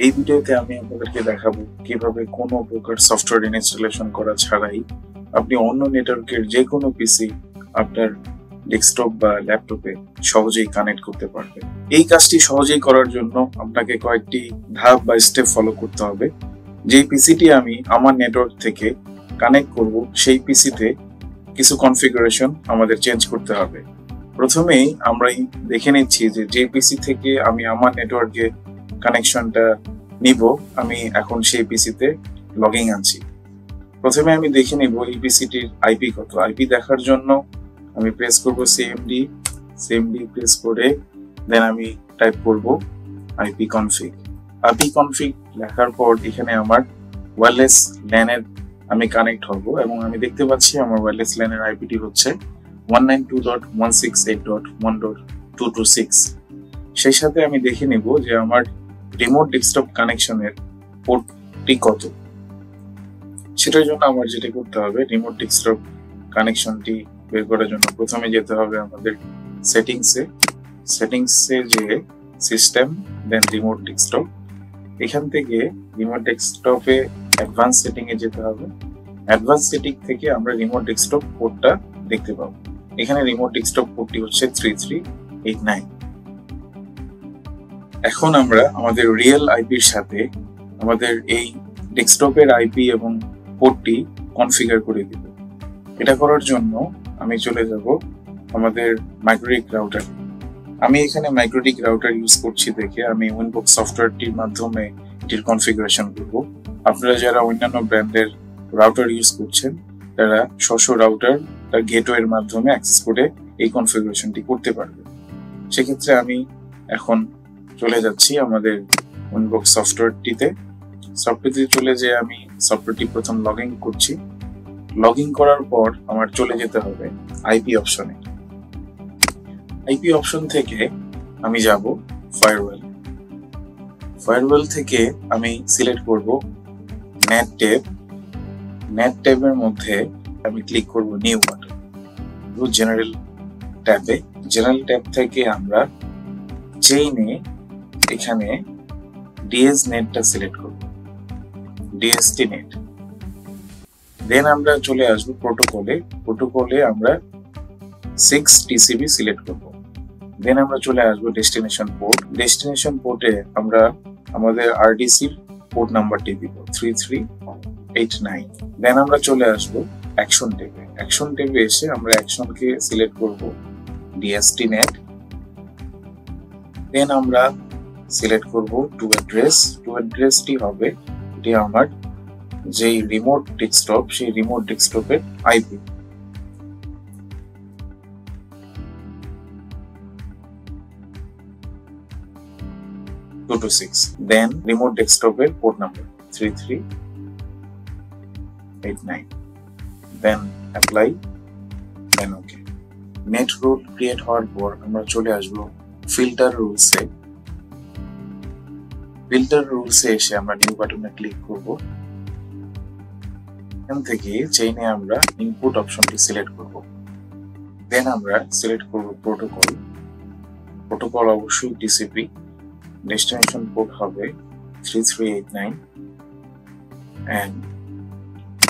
এই ভিডিওতে আমি আপনাদেরকে দেখাবো কিভাবে কোনো প্রকার সফটওয়্যার ইনস্টলেশন করা ছাড়াই আপনি অন্য নেটওয়ার্কের যে কোনো পিসি আপনার ডেস্কটপ বা ল্যাপটপে সহজেই কানেক্ট করতে পারবেন। এই কাজটি সহজেই করার জন্য আপনাকে কয়েকটি ধাপ বা স্টেপ ফলো করতে হবে। যেই পিসিটি আমি আমার নেটওয়ার্ক থেকে কানেক্ট করব সেই পিসিতে কিছু কনফিগারেশন আমাদের চেঞ্জ করতে হবে। প্রথমেই আমরা দেখে নিচ্ছি যে পিসি থেকে আমি আমার নেটওয়ার্কে কানেকশনটা নিব, আমি এখন সেই পিসিতে লগইন আনছি। প্রথমে আমি দেখে নিব এই পিসিটির আইপি কত। আইপি দেখার জন্য আমি প্রেস করব সিএমডি প্রেস করে দেন আমি টাইপ করব আইপি কনফিগ। আইপি কনফিগ লেখার পর এখানে আমার ওয়্যারলেস ল্যানের আমি কানেক্ট হব এবং আমি দেখতে পাচ্ছি আমার ওয়্যারলেস ল্যানের আইপিটি হচ্ছে 192.168.1.226। সেই সাথে আমি দেখে নিব যে আমার রিমোট ডেস্কটপ কানেকশনের পোর্টটি কত। সেটার জন্য আমার যেটা করতে হবে, রিমোট ডেস্কটপ কানেকশনটি বের করার জন্য প্রথমে যেতে হবে আমাদের সেটিংসে যে সিস্টেম দেন রিমোট ডেস্কটপ। এখান থেকে রিমোট ডেস্কটপে অ্যাডভান্স সেটিং এ যেতে হবে। অ্যাডভান্স সেটিং থেকে আমরা রিমোট ডেস্কটপ পোর্টটা দেখতে পাবো। এখানে রিমোট ডেস্কটপ পোর্টটি হচ্ছে 3389। এখন আমরা আমাদের রিয়েল আইপির সাথে আমাদের এই ডেস্কটপের আইপি এবং পোর্টটি কনফিগার করে দিব। এটা করার জন্য আমি চলে যাব আমাদের মাইক্রোটিক রাউটার। আমি এখানে মাইক্রোটিক রাউটার ইউজ করছি দেখে আমি উইনবক্স সফটওয়্যারটির মাধ্যমে এটির কনফিগারেশন করব। আপনারা যারা অন্যান্য ব্র্যান্ডের রাউটার ইউজ করছেন তারা স্ব রাউটার তার গেটওয়ের মাধ্যমে অ্যাক্সেস করে এই কনফিগারেশনটি করতে পারবে। সেক্ষেত্রে আমি এখন চলে যাচ্ছি আমাদের উইনবক্স সফটওয়্যারটিতে চলে যেয়ে আমি সফটওয়্যারটি প্রথম লগইন করছি। লগইন করার পর আমার চলে যেতে হবে আইপি অপশনে। আইপি অপশন থেকে আমি যাব ফায়ারওয়েল থেকে আমি সিলেক্ট করব নেট ট্যাবের মধ্যে আমি ক্লিক করব নিউ বাটন। জেনারেল ট্যাব থেকে আমরা চেইনে এখানে ডিএস নেটটা সিলেক্ট করব, ডিএসটি নেট। দেন আমরা চলে আসব প্রোটোকলে আমরা 6TCP সিলেক্ট করব। দেন আমরা চলে আসব ডেস্টিনেশন পোর্টে আমরা আমাদের আরডিসির পোর্ট নাম্বারটি দিব 3389। দেন আমরা চলে আসব অ্যাকশন ট্যাবে এসে আমরা অ্যাকশনকে সিলেক্ট করব ডিএসটি নেট। দেন আমরা সিলেক্ট করব টু অ্যাড্রেসটি হবে এটি আমার যেই রিমোট ডেস্কটপ সেই রিমোট ডেস্কটপের আইপি। দেন রিমোট ডেস্কটপের পোর্ট নাম্বার 3389। দেন অ্যাপ্লাই, দেন ওকে। নেট রুল ক্রিয়েট হওয়ার পর আমরা চলে আসব ফিল্টার রুলসে এসে আমরা নিউ বাটনে ক্লিক করব। এখান থেকে চেইনে আমরা ইনপুট অপশনটি সিলেক্ট করব। দেন আমরা সিলেক্ট করব প্রোটোকল অবশ্যই টিসিপি। ডেস্টিনেশন পোর্ট হবে 3389 এন্ড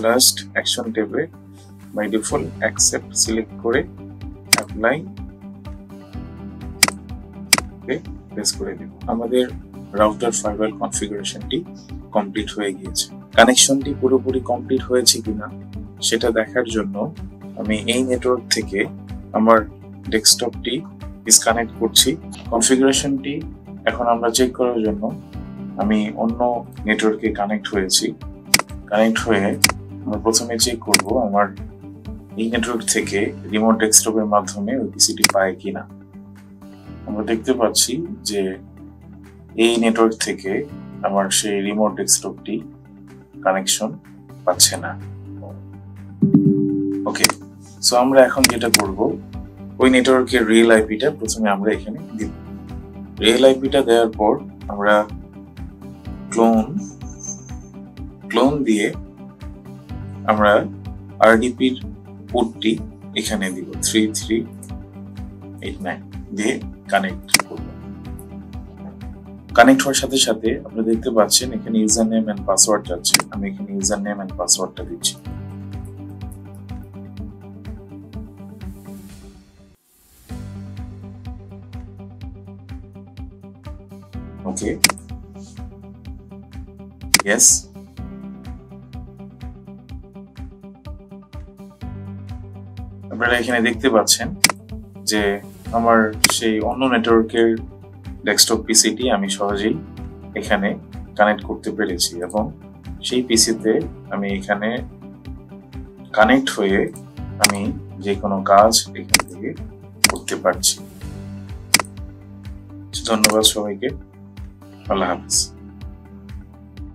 লাস্ট অ্যাকশন ট্যাবে বাই ডিফল্ট অ্যাকসেপ্ট সিলেক্ট করে অ্যাপ্লাই প্রেস করে দেব। আমাদের রাউটার ফায়ারওয়েল কনফিগারেশনটি কমপ্লিট হয়ে গিয়েছে। কানেকশনটি পুরোপুরি কমপ্লিট হয়েছে কিনা সেটা দেখার জন্য আমি এই নেটওয়ার্ক থেকে আমার ডেস্কটপটি ডিসকানেক্ট করছি। কনফিগারেশনটি এখন আমরা চেক করার জন্য আমি অন্য নেটওয়ার্কে কানেক্ট হয়ে আমরা প্রথমে চেক করব আমার এই নেটওয়ার্ক থেকে রিমোট ডেস্কটপের মাধ্যমে ওই পিসিটি পায় কিনা। আমরা দেখতে পাচ্ছি যে এই নেটওয়ার্ক থেকে আমার সেই রিমোট ডেস্কটপটি কানেকশন পাচ্ছে না। ওকে, সো আমরা এখন যেটা করব ওই নেটওয়ার্কের রিয়েল আইপিটা প্রথমে আমরা এখানে দিব। রিয়েল আইপিটা দেওয়ার পর আমরা ক্লোন দিয়ে আমরা আরডিপির পোর্টটি এখানে দিব 3389 দিয়ে কানেক্ট করব। কানেক্ট হওয়ার সাথে সাথে আপনি দেখতে পাচ্ছেন এখানে ইউজার নেম এন্ড পাসওয়ার্ড যাচ্ছে। আমি এখানে ইউজার নেম এন্ড পাসওয়ার্ডটা দিচ্ছি। ওকে, ইয়েস। আপনারা এখানে দেখতে পাচ্ছেন যে আমার সেই অন্য নেটওয়ার্কের ডেস্কটপ পিসিটি আমি সহজেই এখানে কানেক্ট করতে পেরেছি এবং সেই পিসিতে আমি এখানে কানেক্ট হয়ে আমি যে কোনো কাজ এখান থেকে করতে পারছি। ধন্যবাদ সবাইকে। আল্লাহ হাফিজ।